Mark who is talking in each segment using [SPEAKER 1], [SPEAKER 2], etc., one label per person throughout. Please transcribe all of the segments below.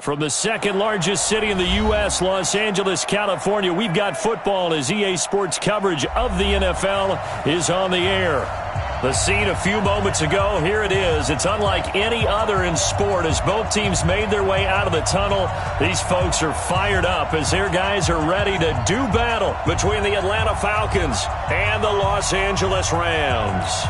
[SPEAKER 1] From the second largest city in the U.S., Los Angeles, California, we've got football as EA Sports coverage of the NFL is on the air. The scene a few moments ago, here it is. It's unlike any other in sport as both teams made their way out of the tunnel. These folks are fired up as their guys are ready to do battle between the Atlanta Falcons and the Los Angeles Rams.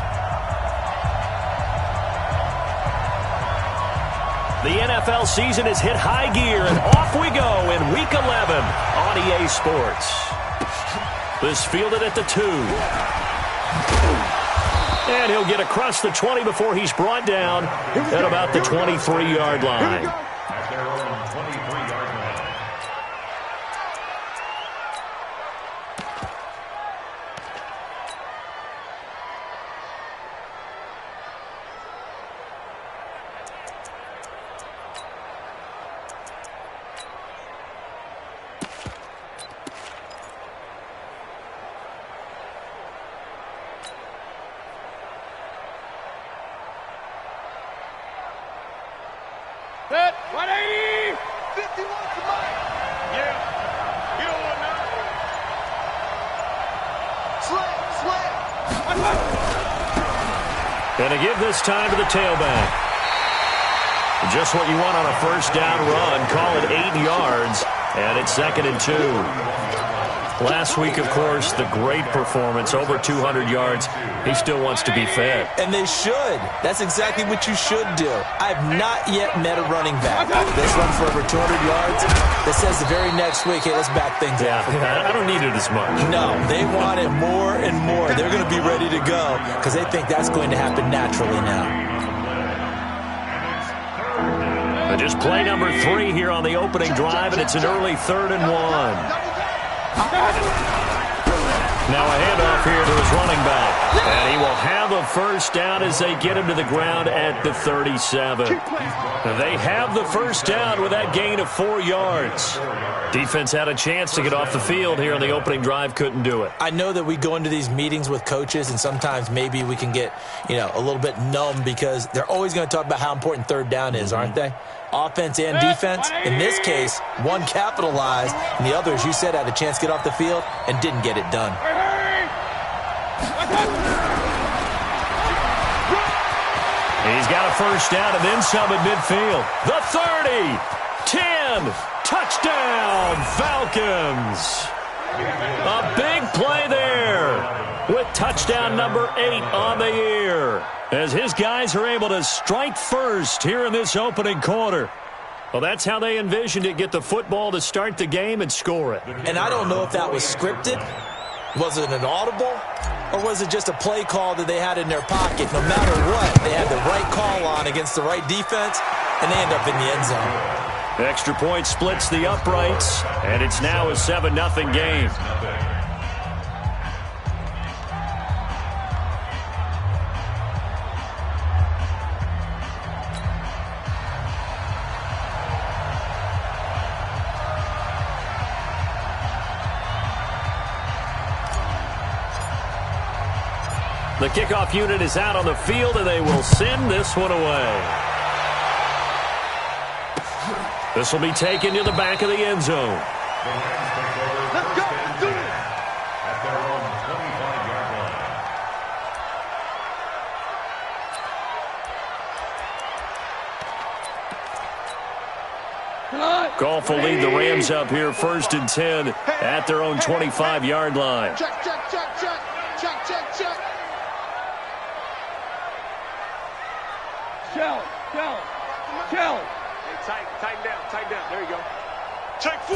[SPEAKER 1] The NFL season has hit high gear, and off we go in Week 11 on EA Sports. This fielded at the 2. And he'll get across the 20 before he's brought down at about the 23-yard line.
[SPEAKER 2] Set, 180! 51 to Mike! Yeah, you know what now? Slam!
[SPEAKER 1] And to give this time to the tailback. Just what you want on a first down run. Call it 8 yards, and it's 2nd and 2. Last week, of course, the great performance, over 200 yards. He still wants to be fed.
[SPEAKER 3] And they should. That's exactly what you should do. I've not yet met a running back that's run for over 200 yards that says the very next week, hey, let's back things up.
[SPEAKER 1] Yeah, I don't need it as much.
[SPEAKER 3] No, they want it more and more. They're going to be ready to go because they think that's going to happen naturally now.
[SPEAKER 1] But just play number 3 here on the opening drive, and it's an early 3rd and 1. Now a handoff here to his running back. And he will have a first down as they get him to the ground at the 37. They have the first down with that gain of 4 yards. Defense had a chance to get off the field here on the opening drive, couldn't do it.
[SPEAKER 3] I know that we go into these meetings with coaches, and sometimes maybe we can get, a little bit numb because they're always going to talk about how important third down is, aren't they? Offense and defense. In this case, one capitalized, and the other, as you said, had a chance to get off the field and didn't get it done.
[SPEAKER 1] He's got a first down and then some at midfield. The 30, 10, touchdown, Falcons. A big play there with touchdown number 8 on the year as his guys are able to strike first here in this opening quarter. Well, that's how they envisioned it, get the football to start the game and score it.
[SPEAKER 3] And I don't know if that was scripted. Was it an audible? Or was it just a play call that they had in their pocket? No matter what, they had the right call on against the right defense, and they end up in the end zone.
[SPEAKER 1] Extra point splits the uprights, and it's now a 7-0 game. The kickoff unit is out on the field, and they will send this one away. This will be taken to the back of the end zone.
[SPEAKER 2] Let's go! Do it!
[SPEAKER 4] At their own 25-yard line.
[SPEAKER 1] Goff will lead the Rams up here 1st and 10 at their own 25-yard line.
[SPEAKER 2] Check. Shell. Hey, tighten down. There you go. Check 4.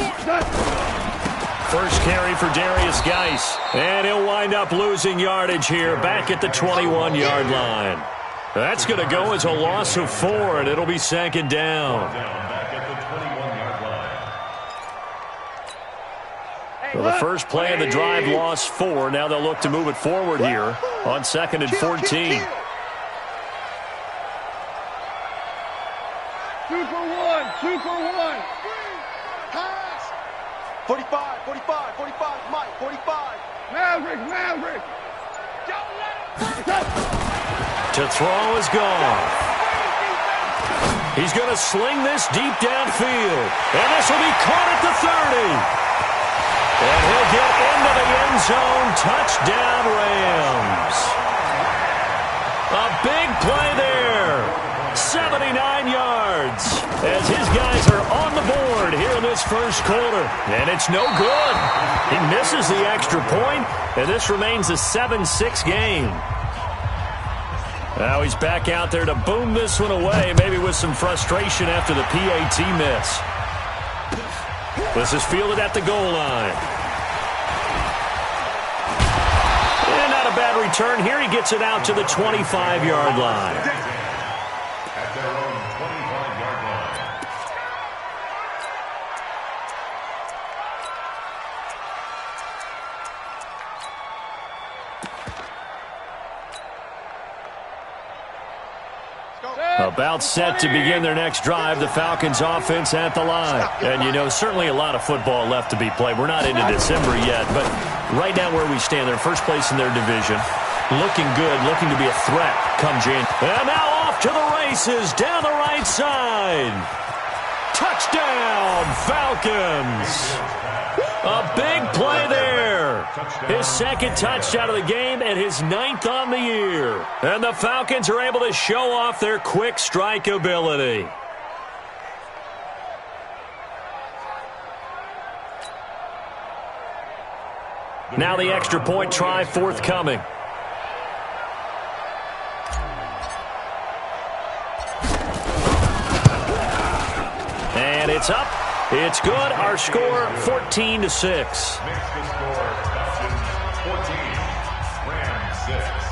[SPEAKER 1] First carry for Darius Geis, and he'll wind up losing yardage here back at the 21-yard line. That's going to go as a loss of 4, and it'll be 2nd down.
[SPEAKER 4] Back at the 21-yard line.
[SPEAKER 1] Well, the first play of the drive lost 4. Now they'll look to move it forward here on 2nd and 14.
[SPEAKER 2] Two for one. Pass. 45, Mike, 45. Maverick.
[SPEAKER 1] To throw is gone. He's going to sling this deep downfield. And this will be caught at the 30. And he'll get into the end zone. Touchdown, Rams. A big play there. 79 yards. As his guys are on the board here in this first quarter. And it's no good. He misses the extra point, and this remains a 7-6 game. Now he's back out there to boom this one away, maybe with some frustration after the PAT miss. This is fielded at the goal line. And not a bad return here. He gets it out to the 25-yard line.
[SPEAKER 4] At their own 25-yard line.
[SPEAKER 1] About set to begin their next drive, the Falcons offense at the line. And, you know, certainly a lot of football left to be played. We're not into December yet, but right now where we stand, they're first place in their division. Looking good, looking to be a threat come January. And now off to the races down the right side. Touchdown, Falcons. A big play there. His second touchdown of the game and his 9th on the year. And the Falcons are able to show off their quick strike ability. Now the extra point try forthcoming. And it's up. It's good. Our score, 14-6.
[SPEAKER 4] Makes the score Falcons 14, Rams 6.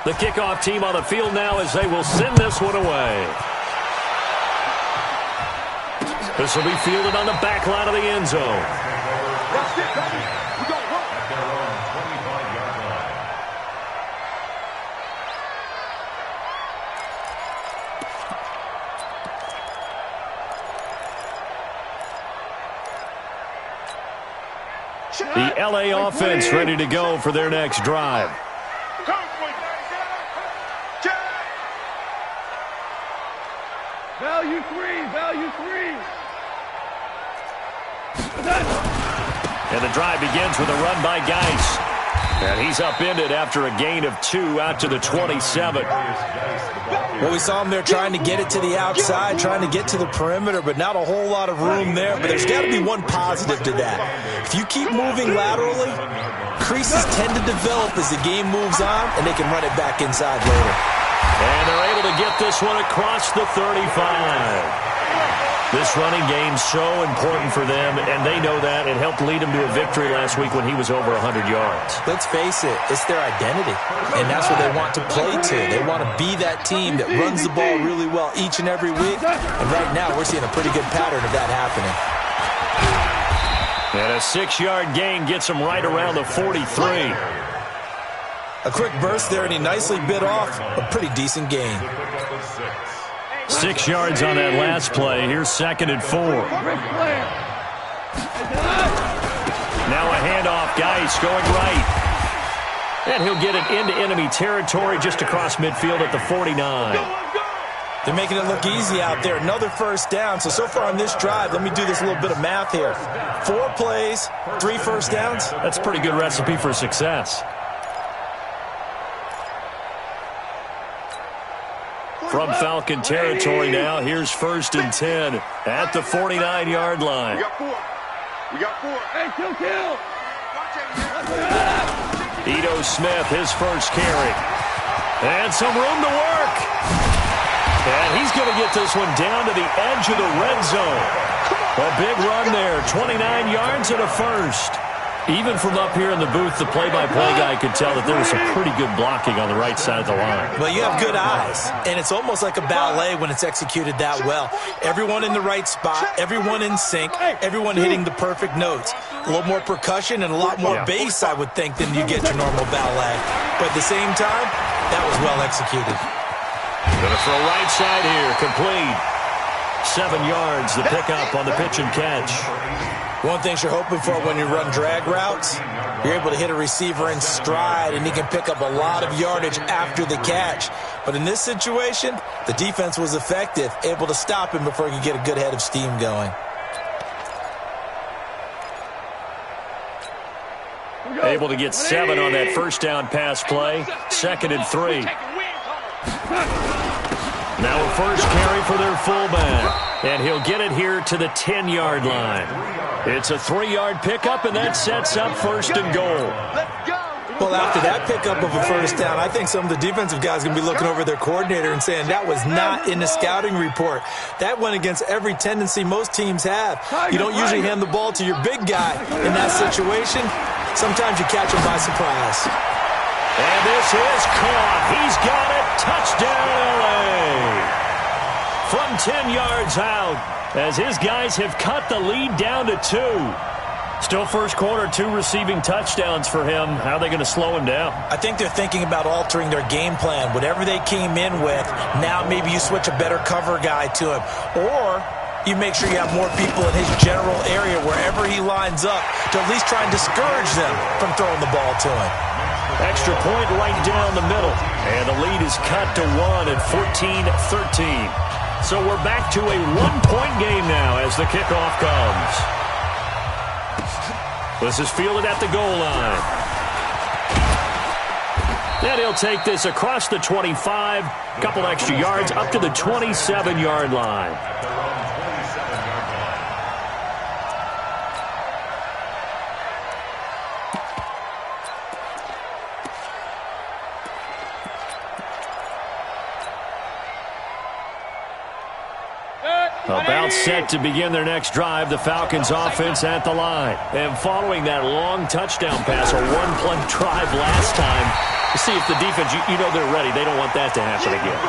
[SPEAKER 1] The kickoff team on the field now as they will send this one away. This will be fielded on the back line of the end zone.
[SPEAKER 2] That's it, baby. We got one.
[SPEAKER 4] At their own 25-yard line.
[SPEAKER 1] The LA offense ready to go for their next drive.
[SPEAKER 2] Value three, value three.
[SPEAKER 1] And the drive begins with a run by Geis. And he's upended after a gain of 2 out to the 27.
[SPEAKER 3] Well, we saw him there trying to get it to the outside, trying to get to the perimeter, but not a whole lot of room there. But there's got to be one positive to that. If you keep moving laterally, creases tend to develop as the game moves on, and they can run it back inside later.
[SPEAKER 1] And they're able to get this one across the 35. This running game's so important for them, and they know that. It helped lead them to a victory last week when he was over 100 yards.
[SPEAKER 3] Let's face it, it's their identity, and that's what they want to play to. They want to be that team that runs the ball really well each and every week, and right now we're seeing a pretty good pattern of that happening.
[SPEAKER 1] And a 6-yard gain gets them right around the 43.
[SPEAKER 3] A quick burst there, and he nicely bit off a pretty decent gain.
[SPEAKER 1] 6 yards on that last play. Here's 2nd and 4. Now a handoff. Geis going right. And he'll get it into enemy territory just across midfield at the 49.
[SPEAKER 3] They're making it look easy out there. Another first down. So far on this drive, let me do this little bit of math here. 4 plays, 3 first downs.
[SPEAKER 1] That's a pretty good recipe for success. From Falcon territory now, here's 1st and 10 at the 49-yard line.
[SPEAKER 2] We got 4. We got 4. Hey, kill.
[SPEAKER 1] Ito Smith, his first carry. And some room to work. And he's going to get this one down to the edge of the red zone. A big run there, 29 yards and a first. Even from up here in the booth, the play-by-play guy could tell that there was some pretty good blocking on the right side of the line.
[SPEAKER 3] Well, you have good eyes, and it's almost like a ballet when it's executed that well. Everyone in the right spot, everyone in sync, everyone hitting the perfect notes. A little more percussion and a lot more bass, I would think, than you get your normal ballet. But at the same time, that was well executed.
[SPEAKER 1] Going to throw right side here. Complete. 7 yards the pickup on the pitch and catch.
[SPEAKER 3] One thing you're hoping for when you run drag routes, you're able to hit a receiver in stride, and he can pick up a lot of yardage after the catch. But in this situation, the defense was effective, able to stop him before he could get a good head of steam going.
[SPEAKER 1] Able to get 7 on that first down pass play. 2nd and 3. Now a first carry for their fullback. And he'll get it here to the 10-yard line. It's a 3-yard pickup, and that sets up 1st and goal.
[SPEAKER 3] Well, after that pickup of a first down, I think some of the defensive guys are going to be looking over their coordinator and saying that was not in the scouting report. That went against every tendency most teams have. You don't usually hand the ball to your big guy in that situation. Sometimes you catch him by surprise.
[SPEAKER 1] And this is caught. He's got it. Touchdown, L.A. From 10 yards out, as his guys have cut the lead down to 2. Still first quarter, 2 receiving touchdowns for him. How are they going to slow him down?
[SPEAKER 3] I think they're thinking about altering their game plan. Whatever they came in with, now maybe you switch a better cover guy to him. Or you make sure you have more people in his general area wherever he lines up to at least try and discourage them from throwing the ball to him.
[SPEAKER 1] Extra point right down the middle. And the lead is cut to 1 at 14-13. So we're back to a 1-point game now as the kickoff comes. This is fielded at the goal line. And he'll take this across the 25. Couple extra yards up to the 27-yard line. About set to begin their next drive, the Falcons offense at the line. And following that long touchdown pass, a one-play drive last time, to see if the defense, you know they're ready. They don't want that to happen again.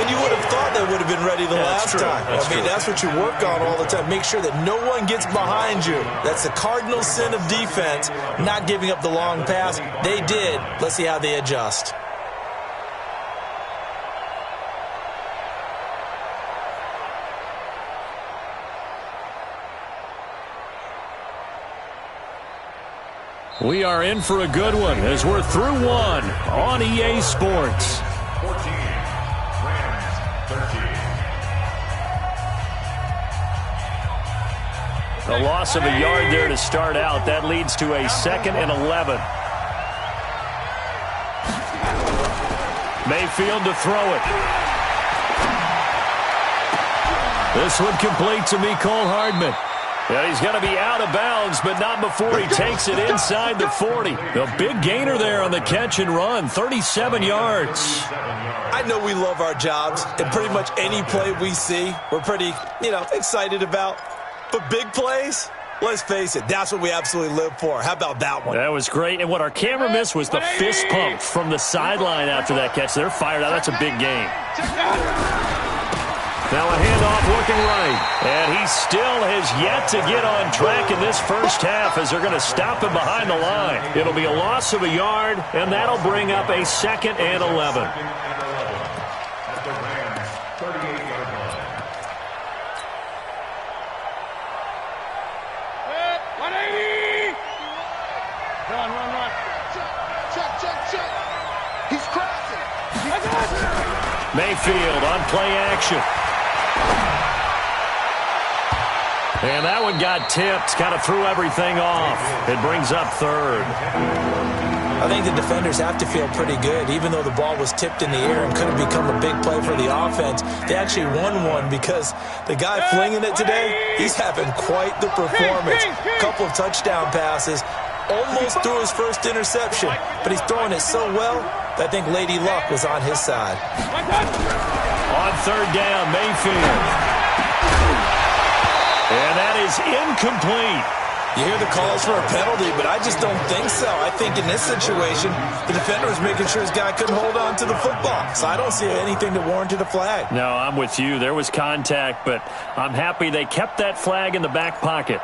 [SPEAKER 3] And you would have thought they would have been ready the last time. That's what you work on all the time. Make sure that no one gets behind you. That's the cardinal sin of defense, not giving up the long pass. They did. Let's see how they adjust.
[SPEAKER 1] We are in for a good one as we're through one on EA Sports.
[SPEAKER 4] 14, Rams 13.
[SPEAKER 1] A loss of a yard there to start out. That leads to a 2nd and 11. Mayfield to throw it. This one complete to Mecole Hardman. Yeah, he's going to be out of bounds, but not before he takes it inside the 40. A big gainer there on the catch and run, 37 yards.
[SPEAKER 3] I know we love our jobs, and pretty much any play we see, we're pretty, excited about. But big plays, let's face it, that's what we absolutely live for. How about that one?
[SPEAKER 1] That was great, and what our camera missed was the fist pump from the sideline after that catch. They're fired out. That's a big game. Now a handoff looking right. And he still has yet to get on track in this first half as they're going to stop him behind the line. It'll be a loss of a yard, and that'll bring up a 2nd and 11.
[SPEAKER 4] At the Rams 38-yard line.
[SPEAKER 2] 180! Run. Check. He's crossing.
[SPEAKER 1] Mayfield on play action. And that one got tipped, kind of threw everything off. It brings up 3rd.
[SPEAKER 3] I think the defenders have to feel pretty good. Even though the ball was tipped in the air and could have become a big play for the offense, they actually won one because the guy flinging it today, he's having quite the performance. Couple of touchdown passes, almost threw his first interception, but he's throwing it so well that I think Lady Luck was on his side.
[SPEAKER 1] On 3rd down, Mayfield. And that is incomplete.
[SPEAKER 3] You hear the calls for a penalty, but I just don't think so. I think in this situation, the defender was making sure his guy couldn't hold on to the football. So I don't see anything that warranted a flag.
[SPEAKER 1] No, I'm with you. There was contact, but I'm happy they kept that flag in the back pocket.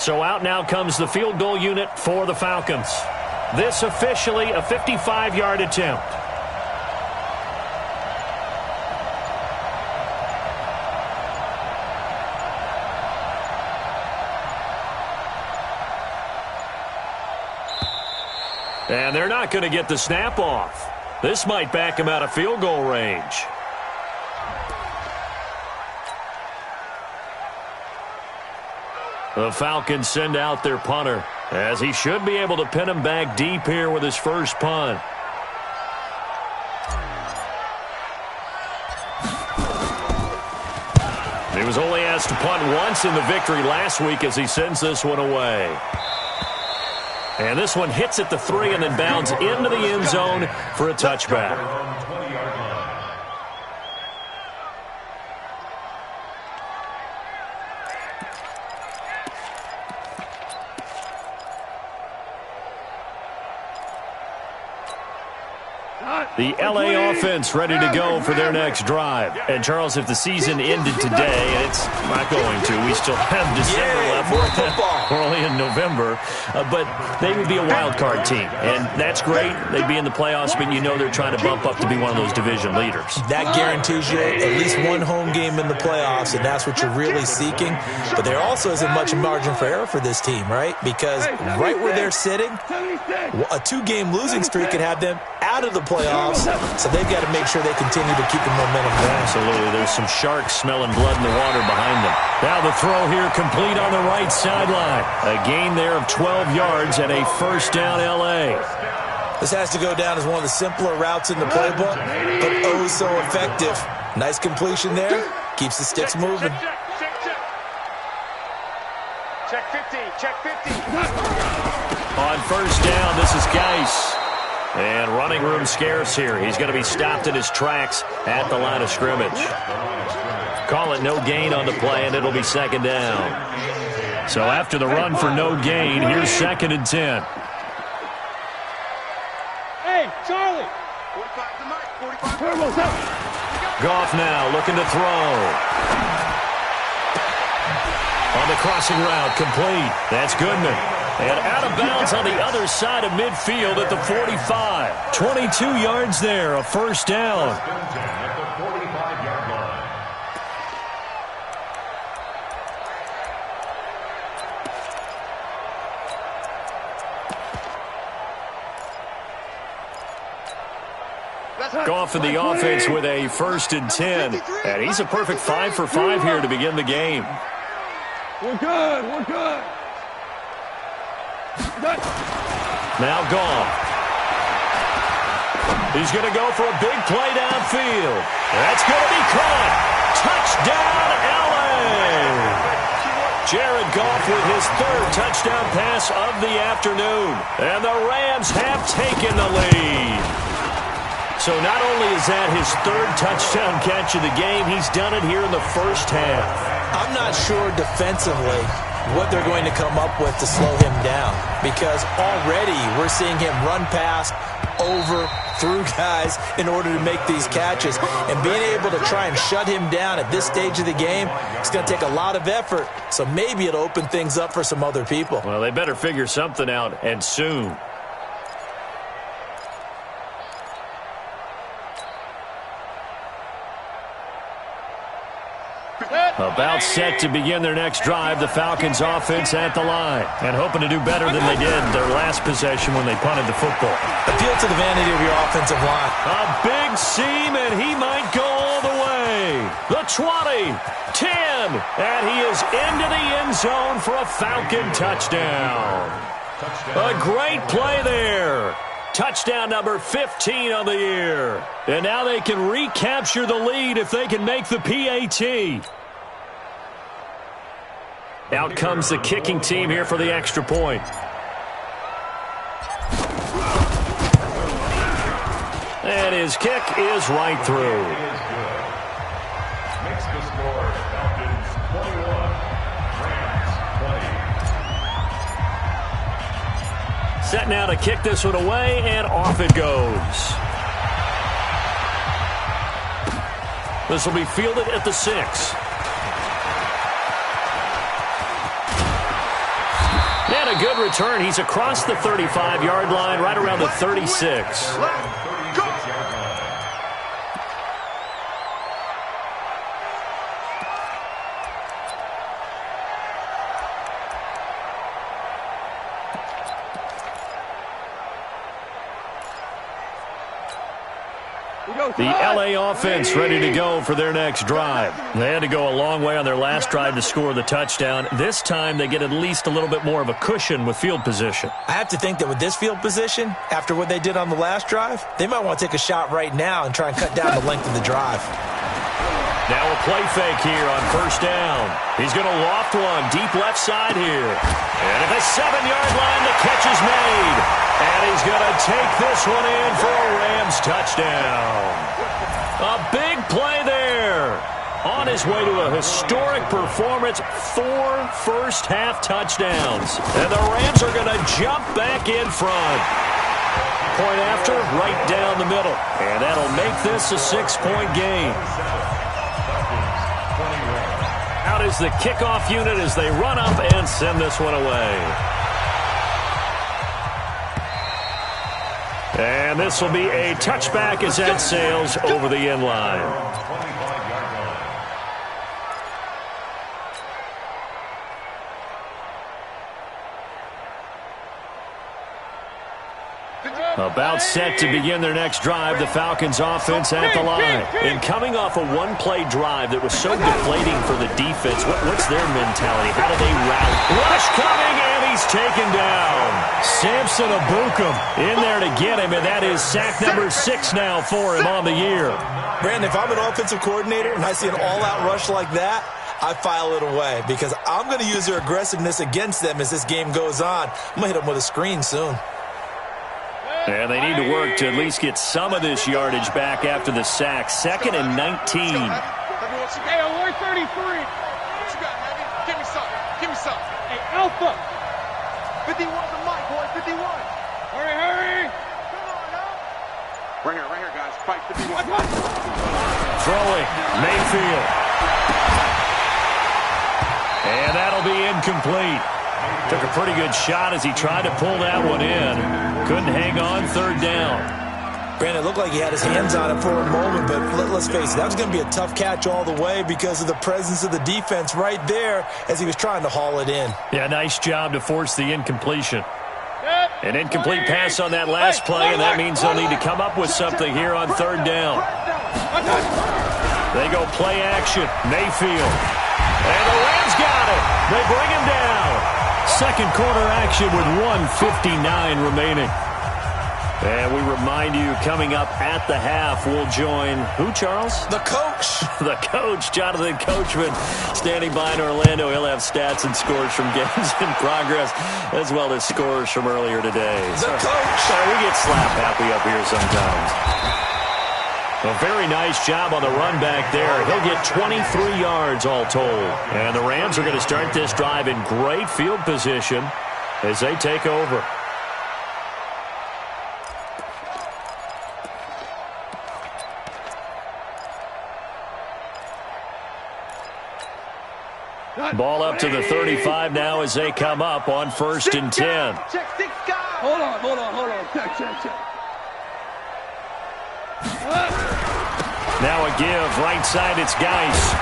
[SPEAKER 1] So out now comes the field goal unit for the Falcons. This officially a 55-yard attempt. And they're not going to get the snap off. This might back him out of field goal range. The Falcons send out their punter, as he should be able to pin him back deep here with his first punt. He was only asked to punt once in the victory last week as he sends this one away. And this one hits at the 3 and then bounds into the end zone for a touchback. The L.A. offense ready to go for their next drive. And, Charles, if the season ended today, and it's not going to, we still have December left. We're only in November. But they would be a wild card team. And that's great. They'd be in the playoffs, but you know they're trying to bump up to be one of those division leaders.
[SPEAKER 3] That guarantees you at least one home game in the playoffs, and that's what you're really seeking. But there also isn't much margin for error for this team, right? Because right where they're sitting, a 2-game losing streak could have them out of the playoffs. So they've got to make sure they continue to keep the momentum going.
[SPEAKER 1] Absolutely. There's some sharks smelling blood in the water behind them. Now the throw here complete on the right sideline. A gain there of 12 yards and a first down L.A.
[SPEAKER 3] This has to go down as one of the simpler routes in the playbook, but oh so effective. Nice completion there. Keeps the sticks moving.
[SPEAKER 2] Check 50. Check 50.
[SPEAKER 1] On first down, this is Geis. And running room scarce here. He's going to be stopped in his tracks at the line of scrimmage. Call it no gain on the play, and it'll be second down. So after the run for no gain, here's 2nd and 10.
[SPEAKER 2] Hey, Charlie. 45 to Mike. 45.
[SPEAKER 1] Goff now looking to throw. On the crossing route, complete. That's Goodman. And out of bounds on the other side of midfield at the 45. 22 yards there, a first down. Goff in the offense with a 1st and 10. And he's a perfect 5 for 5 here to begin the game.
[SPEAKER 2] We're good. We're good.
[SPEAKER 1] Now Goff. He's going to go for a big play downfield. That's going to be caught. Touchdown, L.A. Jared Goff with his 3rd touchdown pass of the afternoon. And the Rams have taken the lead. So not only is that his 3rd touchdown catch of the game, he's done it here in the first half.
[SPEAKER 3] I'm not sure defensively what they're going to come up with to slow him down, because already we're seeing him run past, over, through guys in order to make these catches. And being able to try and shut him down at this stage of the game, it's going to take a lot of effort. So maybe it'll open things up for some other people.
[SPEAKER 1] Well, they better figure something out, and soon. About set to begin their next drive, the Falcons offense at the line, and hoping to do better than they did their last possession when they punted the football.
[SPEAKER 3] Appeal to the vanity of your offensive line.
[SPEAKER 1] A big seam, and he might go all the way. The 20, 10, and he is into the end zone for a Falcon touchdown. A great play there. Touchdown number 15 on the year. And now they can recapture the lead if they can make the PAT. Out comes the kicking team here for the extra point. And his kick is right through.
[SPEAKER 4] Makes the score Falcons 21, Rams 20.
[SPEAKER 1] Set now to kick this one away, and off it goes. This will be fielded at the 6. a good return. He's across the 35-yard line, right around the 36. The LA offense ready to go for their next drive. They had to go a long way on their last drive to score the touchdown. This time they get at least a little bit more of a cushion with field position.
[SPEAKER 3] I have to think that with this field position, after what they did on the last drive, they might want to take a shot right now and try and cut down the length of the drive.
[SPEAKER 1] Now a play fake here on first down. He's going to loft one deep left side here. And at the 7-yard line, the catch is made. And he's going to take this one in for a Rams touchdown. A big play there. On his way to a historic performance, 4 first-half touchdowns. And the Rams are going to jump back in front. Point after, right down the middle. And that'll make this a 6-point game. Out is the kickoff unit as they run up and send this one away. And this will be a touchback as that sails over the end line. About set to begin their next drive, the Falcons offense at the line. And coming off a one-play drive that was so deflating for the defense, what's their mentality? How do they rally? Rush coming, and he's taken down. Samson Abukum in there to get him, and that is sack number 6 now for him on the year.
[SPEAKER 3] Brandon, if I'm an offensive coordinator and I see an all-out rush like that, I file it away because I'm going to use their aggressiveness against them as this game goes on. I'm going to hit them with a screen soon.
[SPEAKER 1] And they need to work to at least get some of this yardage back after the sack. 2nd and 19.
[SPEAKER 2] Hey, alert 33. What you got, Heavy? Give me some. Give me some. Hey, Alpha. 51 the mic, boy. 51. Hurry, hurry. Come on, now. Right here, guys. Fight 51.
[SPEAKER 1] Throwing. Mayfield. And that'll be incomplete. Took a pretty good shot as he tried to pull that one in. Couldn't hang on, 3rd down.
[SPEAKER 3] Brandon, it looked like he had his hands on it for a moment, but let's face it, that was going to be a tough catch all the way because of the presence of the defense right there as he was trying to haul it in.
[SPEAKER 1] Yeah, nice job to force the incompletion. An incomplete pass on that last play, and that means they'll need to come up with something here on 3rd down. They go play action. Mayfield. And the Rams got it. They bring him down. Second quarter action with 1:59 remaining. And we remind you, coming up at the half, we'll join who, Charles?
[SPEAKER 3] The coach.
[SPEAKER 1] The coach, Jonathan Coachman, standing by in Orlando. He'll have stats and scores from games in progress, as well as scores from earlier today.
[SPEAKER 3] The coach.
[SPEAKER 1] We get slap happy up here sometimes. A very nice job on the run back there. He'll get 23 yards all told. And the Rams are going to start this drive in great field position as they take over. Ball up to the 35 now as they come up on 1st and 10.
[SPEAKER 2] Hold on. Check.
[SPEAKER 1] Now a give, right side, it's Geis.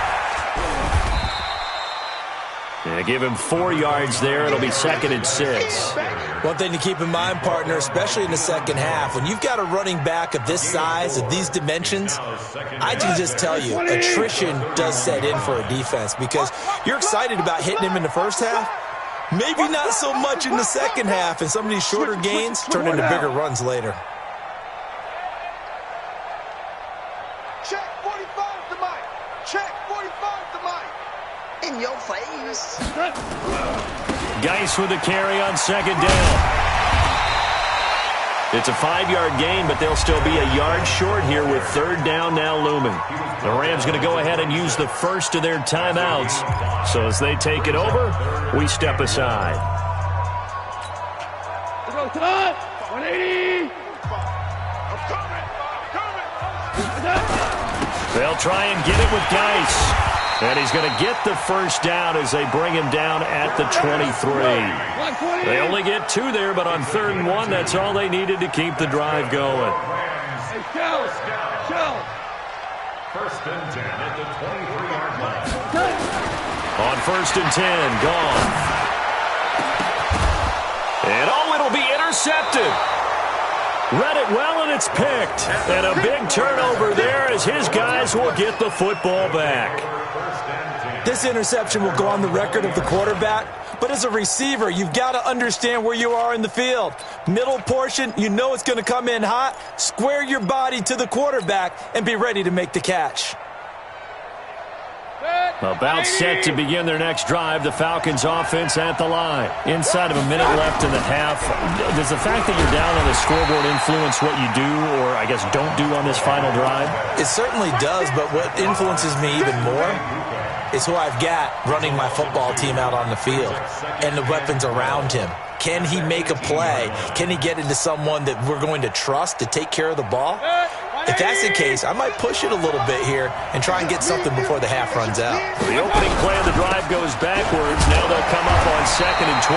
[SPEAKER 1] And give him 4 yards there. It'll be 2nd and 6.
[SPEAKER 3] One thing to keep in mind, partner, especially in the second half, when you've got a running back of this size, of these dimensions, I can just tell you, attrition does set in for a defense because you're excited about hitting him in the first half. Maybe not so much in the second half, and some of these shorter gains turn into bigger runs later.
[SPEAKER 2] Check 45 the mic. Check 45 the mic. In your face.
[SPEAKER 1] Geis with the carry on 2nd down. It's a 5-yard gain, but they'll still be a yard short here with 3rd down now looming. The Rams going to go ahead and use the first of their timeouts. So as they take it over, we step aside.
[SPEAKER 2] 180. I'm coming.
[SPEAKER 1] They'll try and get it with Geis. And he's going to get the first down as they bring him down at the 23. They only get 2 there, but on 3rd and 1, that's all they needed to keep the drive going.
[SPEAKER 2] Hey, Charles.
[SPEAKER 4] First and 10 at the 23-yard line.
[SPEAKER 1] On 1st and 10, gone. And it'll be intercepted. Read it well, and it's picked. And a big turnover there as his guys will get the football back.
[SPEAKER 3] This interception will go on the record of the quarterback, but as a receiver, you've got to understand where you are in the field. Middle portion, you know it's going to come in hot. Square your body to the quarterback and be ready to make the catch.
[SPEAKER 1] About set to begin their next drive, the Falcons offense at the line. Inside of a minute left in the half. Does the fact that you're down on the scoreboard influence what you do or, I guess, don't do on this final drive?
[SPEAKER 3] It certainly does, but what influences me even more is who I've got running my football team out on the field and the weapons around him. Can he make a play? Can he get into someone that we're going to trust to take care of the ball? If that's the case, I might push it a little bit here and try and get something before the half runs out.
[SPEAKER 1] The opening play of the drive goes backwards. Now they'll come up on 2nd and 12.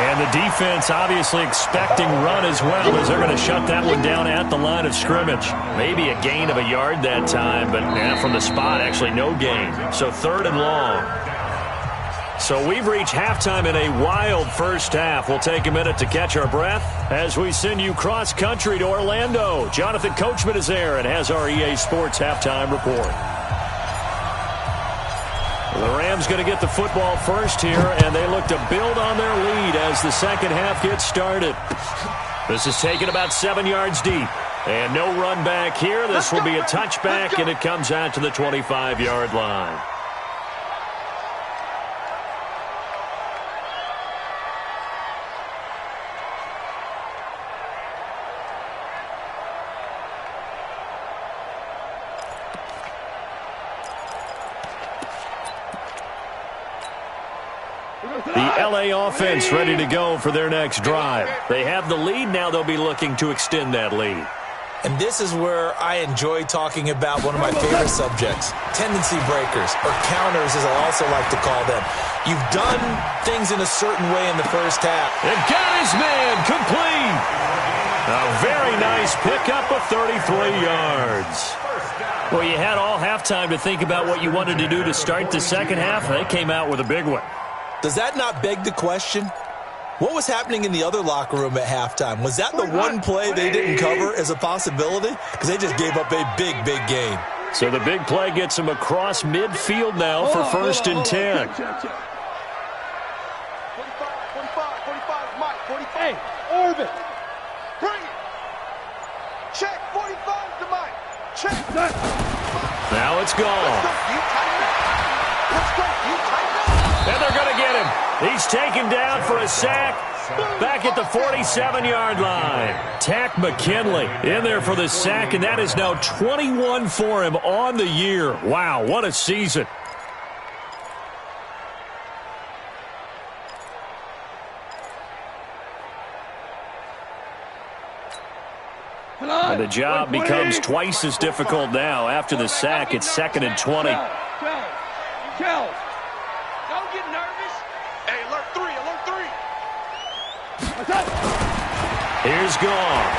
[SPEAKER 1] And the defense obviously expecting run as well as they're going to shut that one down at the line of scrimmage. Maybe a gain of a yard that time, but from the spot, actually no gain. So 3rd and long. So we've reached halftime in a wild first half. We'll take a minute to catch our breath as we send you cross-country to Orlando. Jonathan Coachman is there and has our EA Sports halftime report. The Rams going to get the football first here, and they look to build on their lead as the second half gets started. This is taken about 7 yards deep. And no run back here. This will be a touchback, and it comes out to the 25-yard line. The LA offense ready to go for their next drive. They have the lead. Now they'll be looking to extend that lead.
[SPEAKER 3] And this is where I enjoy talking about one of my favorite subjects, tendency breakers, or counters as I also like to call them. You've done things in a certain way in the first half.
[SPEAKER 1] And got his man complete. A very nice pickup of 33 yards. Well, you had all halftime to think about what you wanted to do to start the second half. They came out with a big one.
[SPEAKER 3] Does that not beg the question? What was happening in the other locker room at halftime? Was that the one play they didn't cover as a possibility? Because they just gave up a big, big gain.
[SPEAKER 1] So the big play gets them across midfield now for 1st and 10.
[SPEAKER 2] 45, Mike, 45. Hey, Orbit. Bring it. Check, 45 to Mike. Check.
[SPEAKER 1] Now it's gone.
[SPEAKER 2] Let's go. You tighten up.
[SPEAKER 1] And they're going to get him. He's taken down for a sack back at the 47-yard line. Tack McKinley in there for the sack, and that is now 21 for him on the year. Wow, what a season. And the job becomes twice as difficult now. After the sack, it's 2nd and 20.
[SPEAKER 2] Kells. Don't get nervous. Hey, alert 3.
[SPEAKER 1] Here's Goff.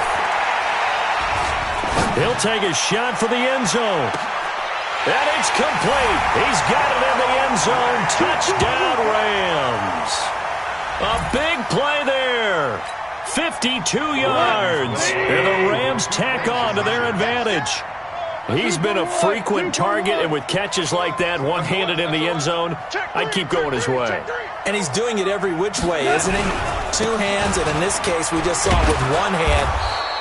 [SPEAKER 1] He'll take a shot for the end zone. And it's complete. He's got it in the end zone. Touchdown, Rams. A big play there. 52 yards. And the Rams tack on to their advantage. He's been a frequent target, and with catches like that, one-handed in the end zone, I'd keep going his way.
[SPEAKER 3] And he's doing it every which way, isn't he? 2 hands, and in this case, we just saw it with 1 hand.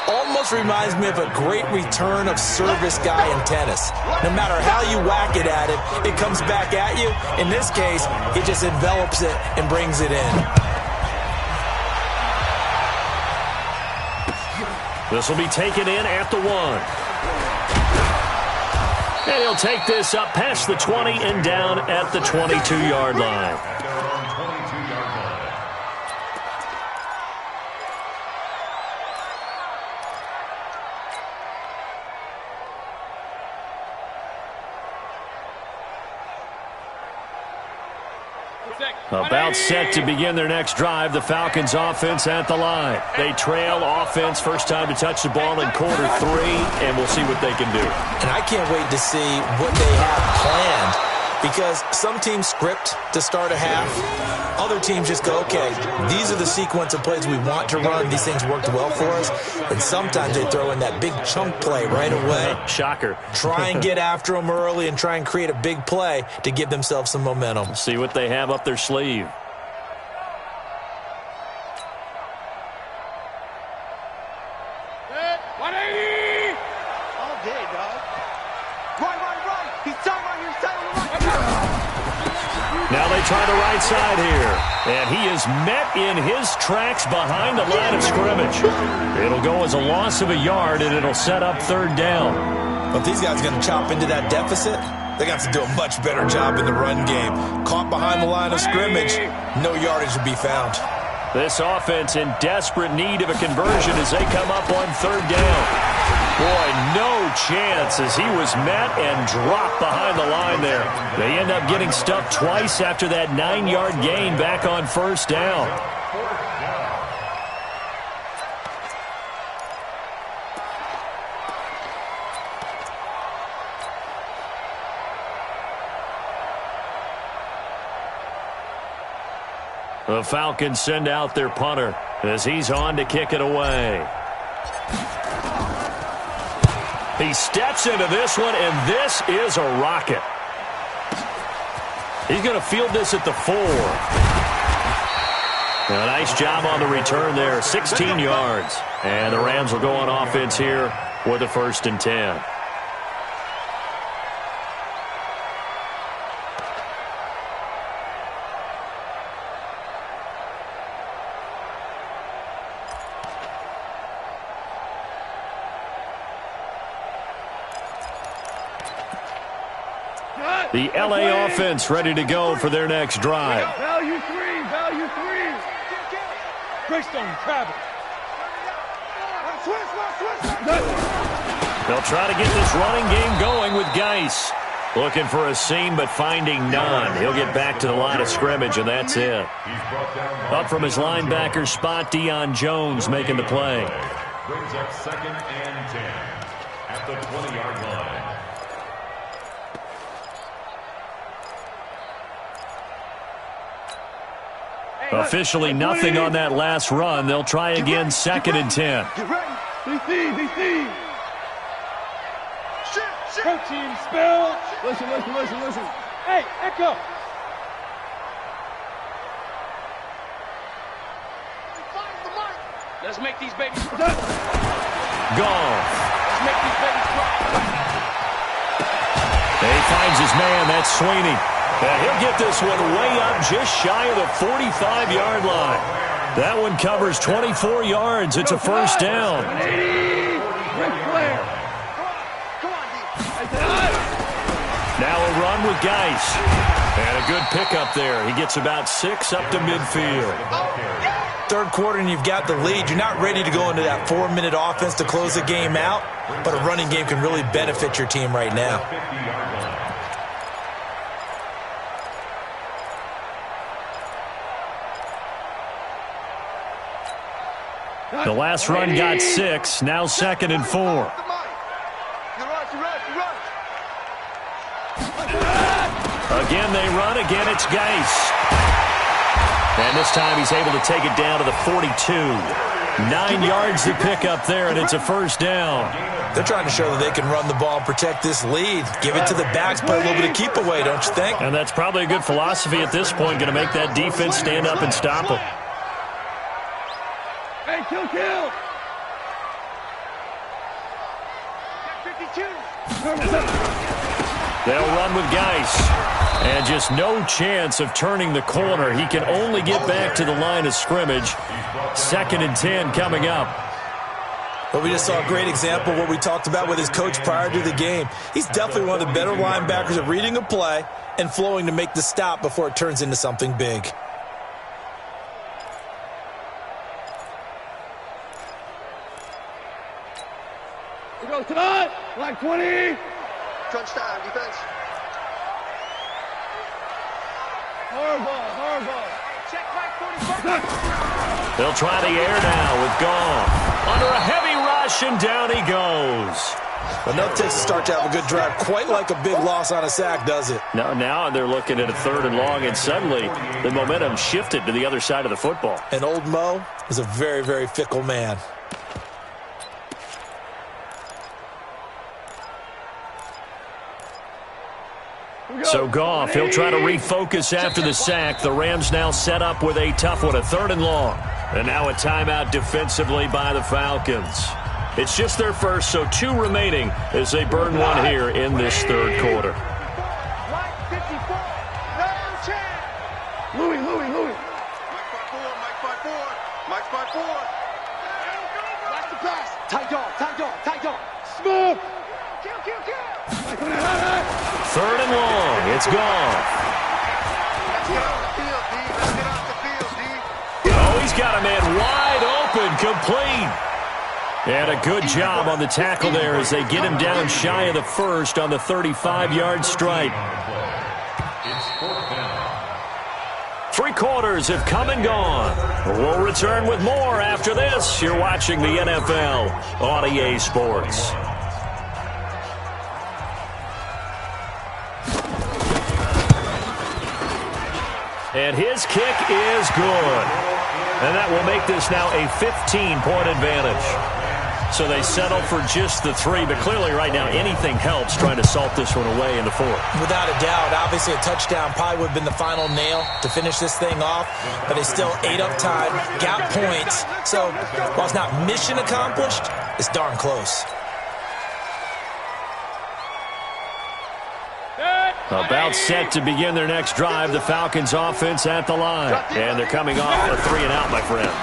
[SPEAKER 3] Almost reminds me of a great return of service guy in tennis. No matter how you whack it at him, it comes back at you. In this case, he just envelops it and brings it in.
[SPEAKER 1] This will be taken in at the 1. And he'll take this up past the 20 and down at the 22-yard line. About set to begin their next drive, the Falcons offense at the line. They trail offense, first time to touch the ball in quarter 3, and we'll see what they can do.
[SPEAKER 3] And I can't wait to see what they have planned, because some teams script to start a half. Other teams just go, okay, these are the sequence of plays we want to run. These things worked well for us. And sometimes they throw in that big chunk play right away.
[SPEAKER 1] Shocker.
[SPEAKER 3] Try and get after them early and try and create a big play to give themselves some momentum.
[SPEAKER 1] See what they have up their sleeve. Now they try the right side here. And he is met in his tracks behind the line of scrimmage. It'll go as a loss of a yard, and it'll set up third down.
[SPEAKER 3] But these guys are going to chop into that deficit. They got to do a much better job in the run game. Caught behind the line of scrimmage, no yardage to be found.
[SPEAKER 1] This offense in desperate need of a conversion as they come up on third down. Boy, no chance as he was met and dropped behind the line there. They end up getting stuffed twice after that 9-yard gain back on first down. The Falcons send out their punter as he's on to kick it away. He steps into this one, and this is a rocket. He's going to field this at the 4. A nice job on the return there, 16 yards. And the Rams will go on offense here with a 1st and 10. The LA offense ready to go for their next drive.
[SPEAKER 2] Value 3, value 3. Greystone, travel.
[SPEAKER 1] They'll try to get this running game going with Geis. Looking for a seam, but finding none. He'll get back to the line of scrimmage, and that's it. Up from his linebacker spot, Deion Jones making the play.
[SPEAKER 4] Brings up 2nd and 10 at the 20-yard line.
[SPEAKER 1] Officially nothing on that last run. They'll try again, 2nd and 10.
[SPEAKER 2] Get ready. DC. Go team, spell. Listen. Hey, Echo. Let's make these babies cry.
[SPEAKER 1] Goff.
[SPEAKER 2] Let's make these babies cry.
[SPEAKER 1] He finds his man. That's Sweeney. He'll get this one way up just shy of the 45-yard line. That one covers 24 yards. It's a 1st down. Now a run with Geis. And a good pickup there. He gets about 6 up to midfield.
[SPEAKER 3] 3rd quarter and you've got the lead. You're not ready to go into that 4-minute offense to close the game out, but a running game can really benefit your team right now.
[SPEAKER 1] The last run got 6. Now 2nd and 4. Again they run. Again it's Geis. And this time he's able to take it down to the 42. 9 yards to pick up there, and it's a 1st down.
[SPEAKER 3] They're trying to show that they can run the ball and protect this lead. Give it to the backs, play a little bit of keep away, don't you think?
[SPEAKER 1] And that's probably a good philosophy at this point, going to make that defense stand up and stop them.
[SPEAKER 2] Hey, kill. 52.
[SPEAKER 1] They'll run with Geis. And just no chance of turning the corner. He can only get back to the line of scrimmage. 2nd and 10 coming up.
[SPEAKER 3] Well, we just saw a great example of what we talked about with his coach prior to the game. He's definitely one of the better linebackers at reading a play and flowing to make the stop before it turns into something big.
[SPEAKER 2] We go tonight. Line 20.
[SPEAKER 5] Crunch time, defense.
[SPEAKER 2] Check Mike 45.
[SPEAKER 1] They'll try the air now with Goff. Under a heavy rush, and down he goes.
[SPEAKER 3] Enough takes to start to have a good drive. Quite like a big loss on a sack, does it?
[SPEAKER 1] Now they're looking at a 3rd and long, and suddenly the momentum shifted to the other side of the football.
[SPEAKER 3] And old Mo is a very, very fickle man.
[SPEAKER 1] So Goff, he'll try to refocus after the sack. The Rams now set up with a tough one, a 3rd and long. And now a timeout defensively by the Falcons. It's just their first, so 2 remaining as they burn one here in this 3rd quarter.
[SPEAKER 2] Mike 54. No chance. Louis. Mike 54. Watch the pass. Tight dog. Smooth. Kill.
[SPEAKER 1] 3rd and long. It's Goff.
[SPEAKER 2] Let's get off the field, D.
[SPEAKER 1] Oh, he's got a man wide open, complete. And a good job on the tackle there as they get him down shy of the first on the 35-yard stripe.
[SPEAKER 4] It's 4th down.
[SPEAKER 1] 3 quarters have come and gone. We'll return with more after this. You're watching the NFL on EA Sports. And his kick is good. And that will make this now a 15-point advantage. So they settle for just the 3, but clearly right now anything helps trying to salt this one away in the 4th.
[SPEAKER 3] Without a doubt, obviously a touchdown probably would have been the final nail to finish this thing off, but they still ate up time, got points. So while it's not mission accomplished, it's darn close.
[SPEAKER 1] About set to begin their next drive, the Falcons offense at the line. And they're coming off a 3 and out, my friend.
[SPEAKER 3] I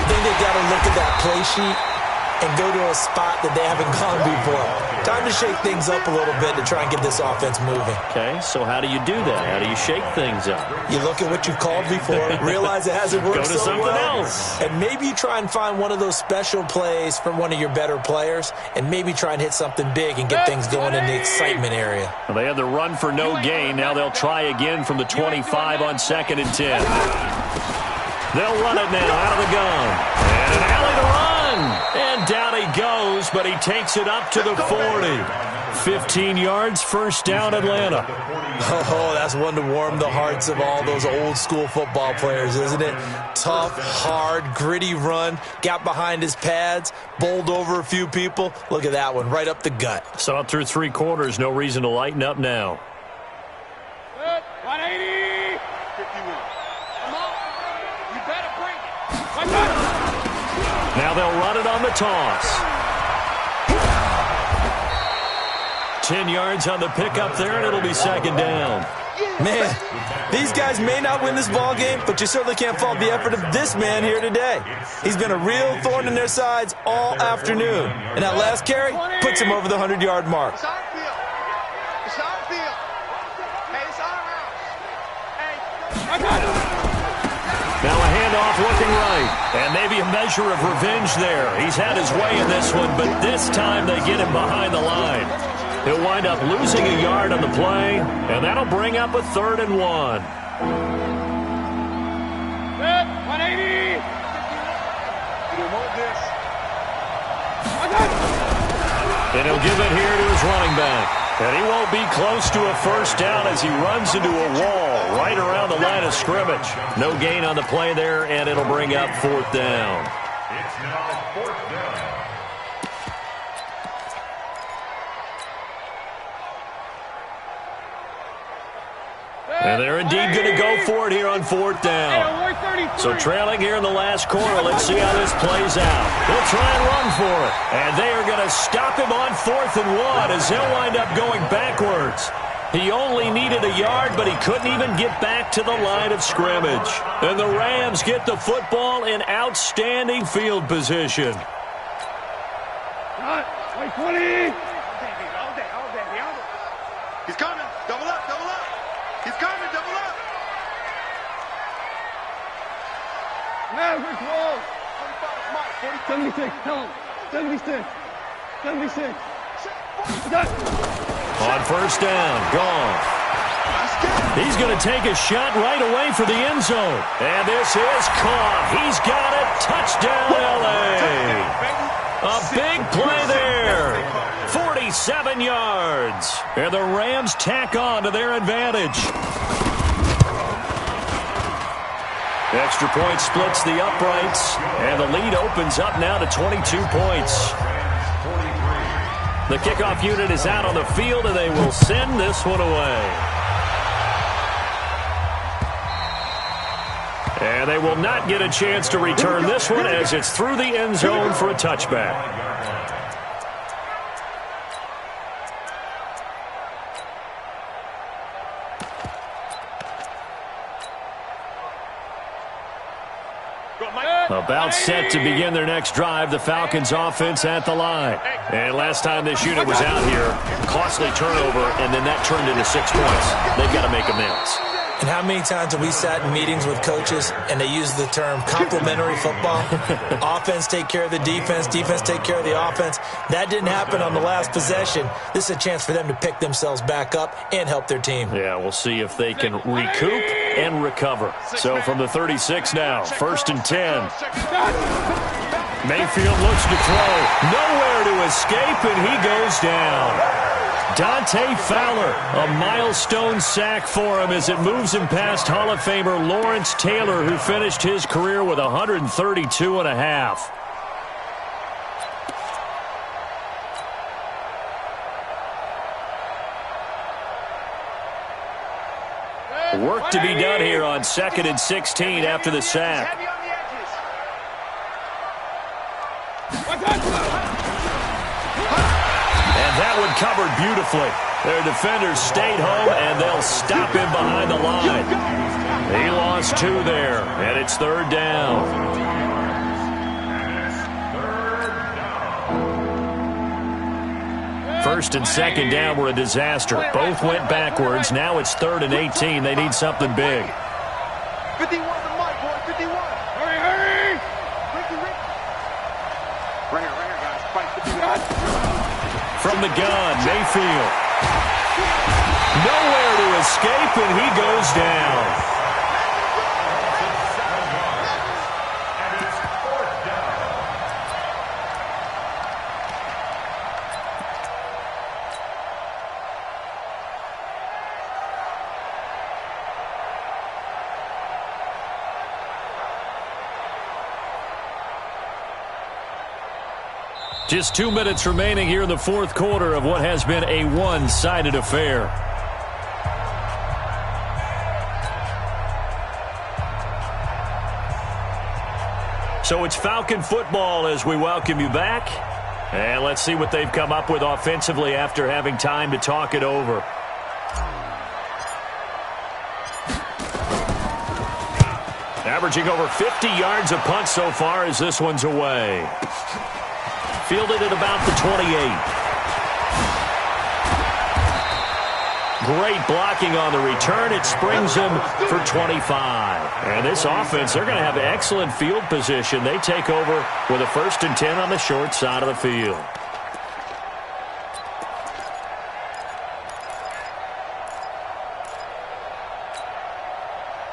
[SPEAKER 3] think they've got to look at that play sheet and go to a spot that they haven't gone before. Time to shake things up a little bit to try and get this offense moving.
[SPEAKER 1] Okay, so how do you do that? How do you shake things up?
[SPEAKER 3] You look at what you've called before, realize it hasn't worked
[SPEAKER 1] Go to
[SPEAKER 3] so
[SPEAKER 1] something
[SPEAKER 3] well,
[SPEAKER 1] else.
[SPEAKER 3] and maybe you try and find one of those special plays from one of your better players, and maybe try and hit something big and get things going in the excitement area.
[SPEAKER 1] Well, they had the run for no gain. Now they'll try again from the 25 on 2nd and 10. They'll run it now out of the gun. And an alley to run. And down he goes, but he takes it up to the 40. 15 yards, 1st down, Atlanta.
[SPEAKER 3] Oh, that's one to warm the hearts of all those old-school football players, isn't it? Tough, hard, gritty run, got behind his pads, bowled over a few people. Look at that one, right up the gut.
[SPEAKER 1] Saw it through 3 quarters, no reason to lighten up now.
[SPEAKER 2] 180. 51. Come on. You better bring it.
[SPEAKER 1] Now they'll run it on the toss. 10 yards on the pickup there, and it'll be 2nd down.
[SPEAKER 3] Man, these guys may not win this ball game, but you certainly can't fault the effort of this man here today. He's been a real thorn in their sides all afternoon. And that last carry puts him over the 100-yard mark.
[SPEAKER 2] It's our field. It's our field. Hey, it's our house. Hey, I got it.
[SPEAKER 1] Now a handoff looking right. And maybe a measure of revenge there. He's had his way in this one, but this time they get him behind the line. He'll wind up losing a yard on the play, and that'll bring up a 3rd and 1.
[SPEAKER 2] 180. You want this?
[SPEAKER 1] And he'll give it here to his running back. And he won't be close to a 1st down as he runs into a wall right around the line of scrimmage. No gain on the play there, and it'll bring up 4th down.
[SPEAKER 4] It's now 4th down.
[SPEAKER 1] And they're indeed going to go for it here on 4th down. So trailing here in the last quarter, let's see how this plays out. They'll try and run for it. And they are going to stop him on 4th and 1 as he'll wind up going backwards. He only needed a yard, but he couldn't even get back to the line of scrimmage. And the Rams get the football in outstanding field position.
[SPEAKER 2] Wait, 20. All day. He's coming. Double up. He's coming. Double up. Now we're close. 45, Mike. 76. Tell him. 76.
[SPEAKER 1] On 1st down, Goff. He's going to take a shot right away for the end zone. And this is caught. He's got it. Touchdown, L.A. A big play there. 47 yards. And the Rams tack on to their advantage. Extra point splits the uprights. And the lead opens up now to 22 points. The kickoff unit is out on the field, and they will send this one away. And they will not get a chance to return this one as it's through the end zone for a touchback. About set to begin their next drive, the Falcons offense at the line. And last time this unit was out here, costly turnover, and then that turned into 6 points. They've got to make amends.
[SPEAKER 3] And how many times have we sat in meetings with coaches and they use the term complementary football? Offense take care of the defense, defense take care of the offense. That didn't happen on the last possession. This is a chance for them to pick themselves back up and help their team.
[SPEAKER 1] Yeah, we'll see if they can recoup and recover. So from the 36 now, 1st and 10. Mayfield looks to throw. Nowhere to escape, and he goes down. Dante Fowler, a milestone sack for him as it moves him past Hall of Famer Lawrence Taylor, who finished his career with 132 and a half. Work to be done here on 2nd and 16 after the sack. That one covered beautifully. Their defenders stayed home, and they'll stop him behind the line. He lost 2 there, and it's 3rd down. First and 2nd down were a disaster. Both went backwards. Now it's 3rd and 18. They need something big.
[SPEAKER 2] 51 to Mike, boy. 51. Hurry, hurry. Right here, guys. Fight 51.
[SPEAKER 1] From the gun, Mayfield. Nowhere to escape, and he goes down. Just 2 minutes remaining here in the 4th quarter of what has been a one-sided affair. So it's Falcon football as we welcome you back. And let's see what they've come up with offensively after having time to talk it over. Averaging over 50 yards a punt so far as this one's away. Fielded at about the 28. Great blocking on the return. It springs him for 25. And this offense, they're going to have excellent field position. They take over with a 1st and 10 on the short side of the field.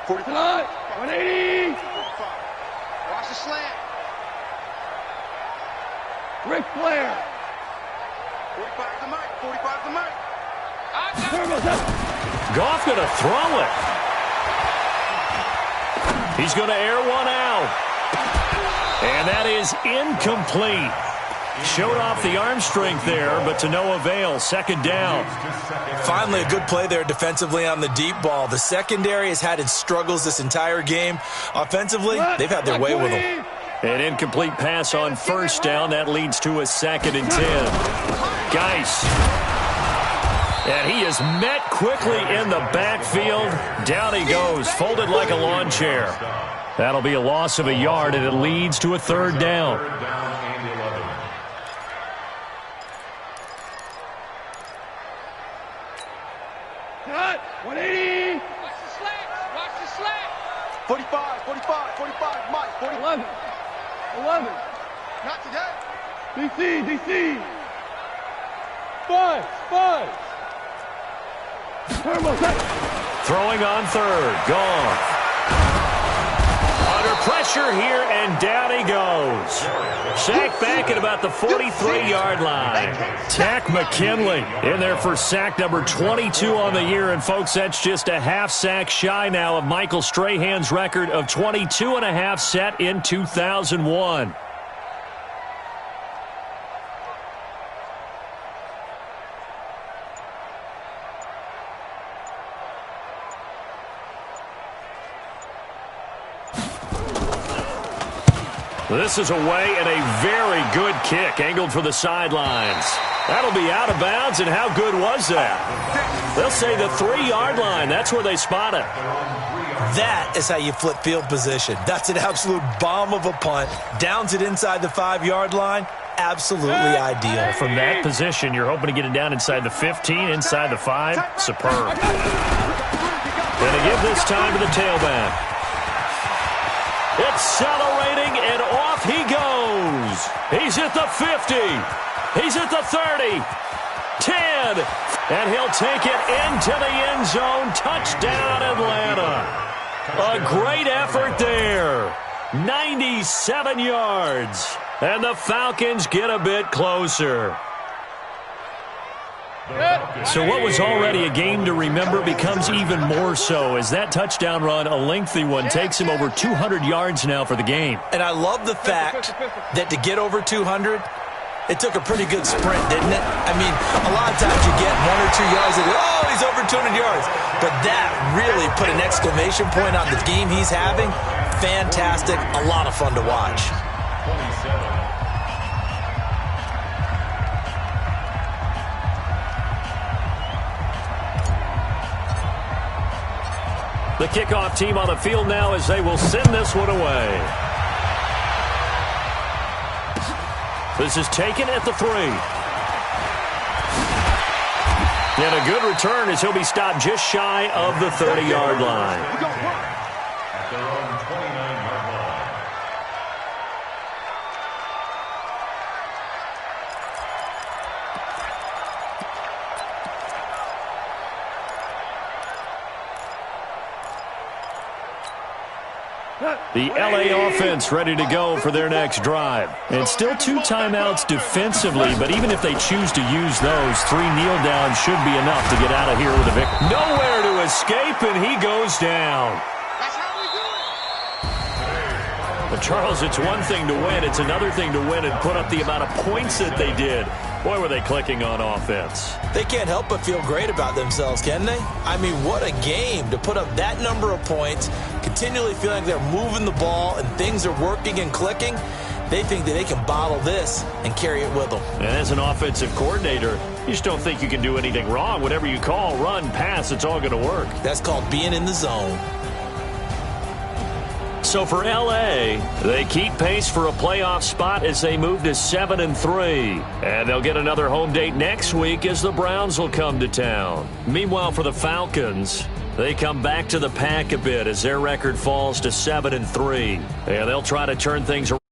[SPEAKER 2] +45. 180. Watch the slant. Ric Flair. 45 to Mike. 45 to Mike.
[SPEAKER 1] Goff going to throw it. He's going to air one out. And that is incomplete. Showed off the arm strength there, but to no avail. 2nd down.
[SPEAKER 3] Finally, a good play there defensively on the deep ball. The secondary has had its struggles this entire game. Offensively, they've had their way with them.
[SPEAKER 1] An incomplete pass on 1st down. That leads to a 2nd and 10. Geis. And he is met quickly in the backfield. Down he goes, folded like a lawn chair. That'll be a loss of a yard, and it leads to a 3rd down.
[SPEAKER 2] Cut. 180. Watch the slack. Watch the slack. 45, 45, 45. Mike, 40. 11. Not today. DC. 5. Turbo set.
[SPEAKER 1] Throwing on third. Gone. Under pressure here, and down he goes. Sack back at about the 43-yard line. Tack McKinley in there for sack number 22 on the year. And, folks, that's just a half sack shy now of Michael Strahan's record of 22 and a half set in 2001. This is away and a very good kick, angled for the sidelines. That'll be out of bounds, and how good was that? They'll say the 3-yard line. That's where they spot it.
[SPEAKER 3] That is how you flip field position. That's an absolute bomb of a punt. Downs it inside the 5-yard line. Absolutely ideal.
[SPEAKER 1] From that position, you're hoping to get it down inside the 15, inside the 5. Superb. Going to give this time to the tailback. Accelerating, and off he goes. He's at the 50. He's at the 30. 10. And he'll take it into the end zone. Touchdown, Atlanta. A great effort there. 97 yards. And the Falcons get a bit closer. So what was already a game to remember becomes even more so as that touchdown run, a lengthy one, takes him over 200 yards now for the game.
[SPEAKER 3] And I love the fact that to get over 200, it took a pretty good sprint, didn't it? I mean, a lot of times you get 1 or 2 yards and, oh, he's over 200 yards. But that really put an exclamation point on the game he's having. Fantastic. A lot of fun to watch.
[SPEAKER 4] 27.
[SPEAKER 1] The kickoff team on the field now as they will send this one away. This is taken at the 3. And a good return as he'll be stopped just shy of the 30-yard line.
[SPEAKER 4] At their own 29-yard line.
[SPEAKER 1] The LA offense ready to go for their next drive. And still 2 timeouts defensively, but even if they choose to use those, 3 kneel downs should be enough to get out of here with a victory. Nowhere to escape, and he goes down. Well, Charles, it's one thing to win. It's another thing to win and put up the amount of points that they did. Boy, were they clicking on offense.
[SPEAKER 3] They can't help but feel great about themselves, can they? I mean, what a game to put up that number of points, continually feeling like they're moving the ball and things are working and clicking. They think that they can bottle this and carry it with them.
[SPEAKER 1] And as an offensive coordinator, you just don't think you can do anything wrong. Whatever you call, run, pass, it's all going to work.
[SPEAKER 3] That's called being in the zone.
[SPEAKER 1] So for L.A., they keep pace for a playoff spot as they move to 7-3. And they'll get another home date next week as the Browns will come to town. Meanwhile, for the Falcons, they come back to the pack a bit as their record falls to 7-3. And they'll try to turn things around.